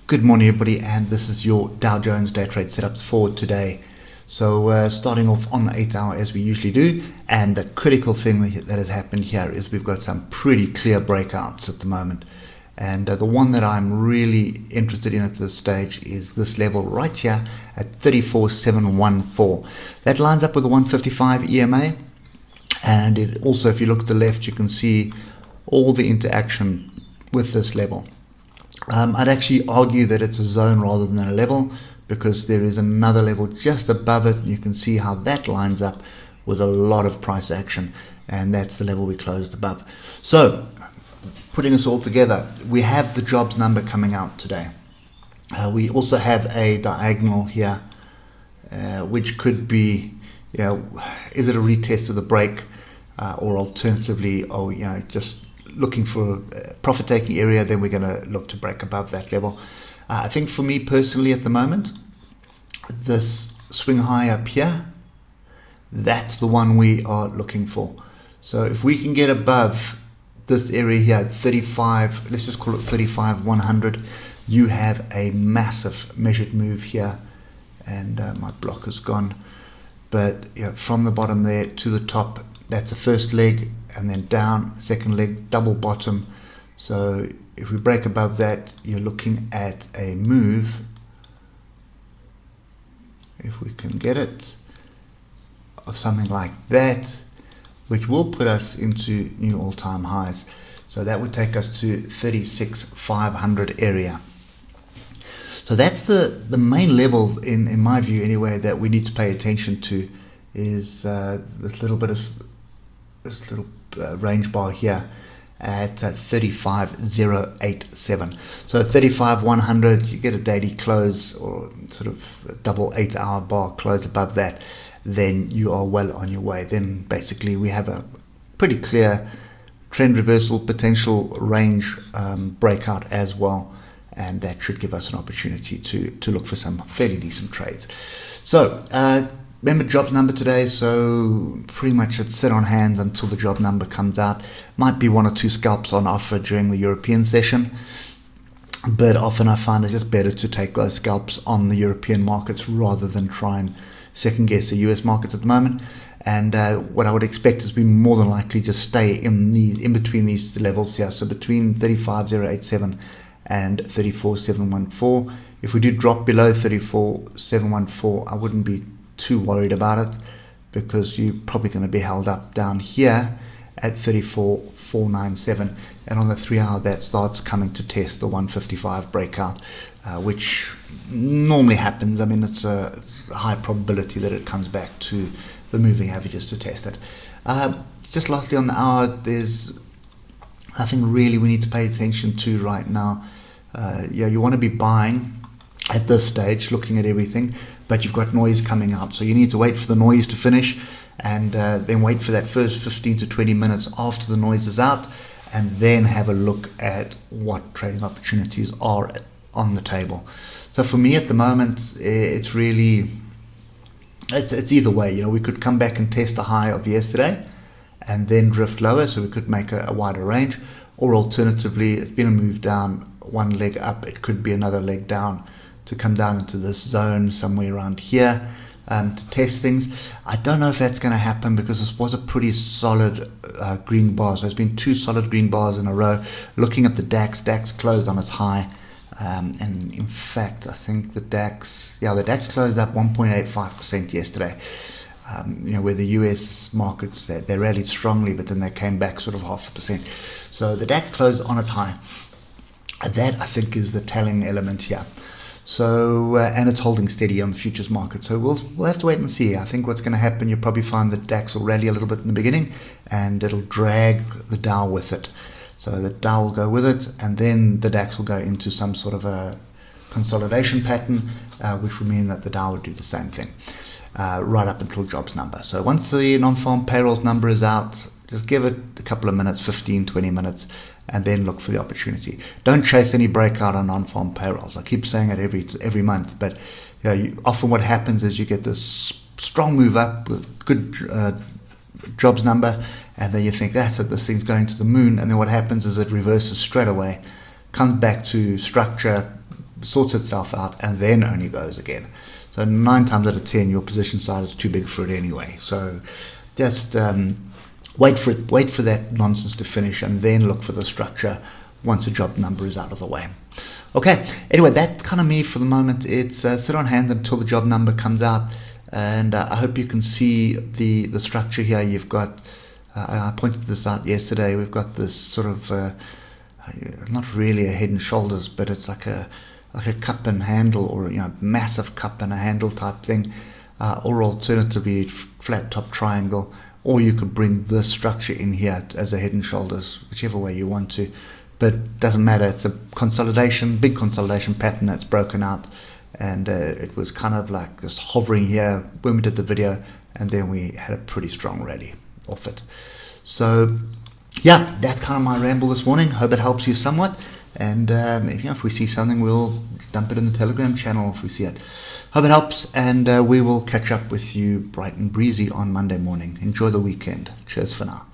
Good morning, everybody, and this is your Dow Jones day trade setups for today. So starting off on the 8 hour as we usually do, and the critical thing that has happened here is we've got some pretty clear breakouts at the moment. And the one that I'm really interested in at this stage is this level right here at 34,714. That lines up with the 155 EMA, and it also, if you look to the left, you can see all the interaction with this level. I'd actually argue that it's a zone rather than a level, because there is another level just above it. You can see how that lines up with a lot of price action, and that's the level we closed above. So putting us all together, we have the jobs number coming out today. We also have a diagonal here, which could be, is it a retest of the break, or alternatively, just looking for a profit taking area, then we're going to look to break above that level. I think for me personally at the moment, this swing high up here, that's the one we are looking for. So if we can get above this area here at 35, let's just call it 35,100, you have a massive measured move here. And my block is gone, but from the bottom there to the top, that's the first leg, and then down, second leg, double bottom. So if we break above that, you're looking at a move, if we can get it, of something like that, which will put us into new all-time highs. So that would take us to 36,500 area. So that's the main level, in my view anyway, that we need to pay attention to, is this little range bar here at 35,087. So 35,100, you get a daily close or sort of a double 8 hour bar close above that, then you are well on your way. Then basically we have a pretty clear trend reversal potential range breakout as well, and that should give us an opportunity to look for some fairly decent trades. So remember jobs number today, so pretty much it's sit on hands until the job number comes out. Might be 1 or 2 scalps on offer during the European session, but often I find it's just better to take those scalps on the European markets rather than try and second guess the US markets at the moment. And what I would expect is we more than likely just stay in between these levels here, so between 35,087 and 34,714. If we do drop below 34,714, I wouldn't be too worried about it, because you're probably going to be held up down here at 34,497, and on the 3 hour that starts coming to test the 155 breakout, which normally happens. I mean, it's a high probability that it comes back to the moving averages to test it. Just lastly on the hour, there's nothing really we need to pay attention to right now. You want to be buying at this stage, looking at everything, but you've got noise coming out, so you need to wait for the noise to finish, and then wait for that first 15 to 20 minutes after the noise is out, and then have a look at what trading opportunities are on the table. So for me at the moment, it's really, it's either way. We could come back and test the high of yesterday and then drift lower, so we could make a wider range, or alternatively, it's been a move down, one leg up, it could be another leg down to come down into this zone somewhere around here to test things. I don't know if that's going to happen, because this was a pretty solid green bar. So there's been 2 solid green bars in a row. Looking at the DAX closed on its high, and in fact I think the DAX closed up 1.85% yesterday. Where the US markets, they rallied strongly, but then they came back sort of 0.5%. So the DAX closed on its high. That I think is the telling element here. So and it's holding steady on the futures market. So we'll have to wait and see. I think what's going to happen, you'll probably find that DAX will rally a little bit in the beginning, and it'll drag the Dow with it. So the Dow will go with it, and then the DAX will go into some sort of a consolidation pattern, which would mean that the Dow would do the same thing right up until jobs number. So once the non-farm payrolls number is out, just give it a couple of minutes, 15, 20 minutes, and then look for the opportunity. Don't chase any breakout on non-farm payrolls. I keep saying it every month, but often what happens is you get this strong move up with good jobs number, and then you think that's it, this thing's going to the moon, and then what happens is it reverses straight away, comes back to structure, sorts itself out, and then only goes again. So 9 times out of 10, your position size is too big for it anyway. So just wait for that nonsense to finish, and then look for the structure once a job number is out of the way. Okay, anyway, that's kind of me for the moment. It's sit on hands until the job number comes out, and I hope you can see the structure here. You've got, I pointed this out yesterday, we've got this sort of, not really a head and shoulders, but it's like a cup and handle, or massive cup and a handle type thing, or alternatively flat top triangle, or you could bring this structure in here as a head and shoulders, whichever way you want to. But it doesn't matter. It's a big consolidation pattern that's broken out, and it was kind of like just hovering here when we did the video, and then we had a pretty strong rally off it. So yeah, that's kind of my ramble this morning. Hope it helps you somewhat, and if we see something, we'll dump it in the Telegram channel if we see it. Hope it helps, and we will catch up with you bright and breezy on Monday morning. Enjoy the weekend. Cheers for now.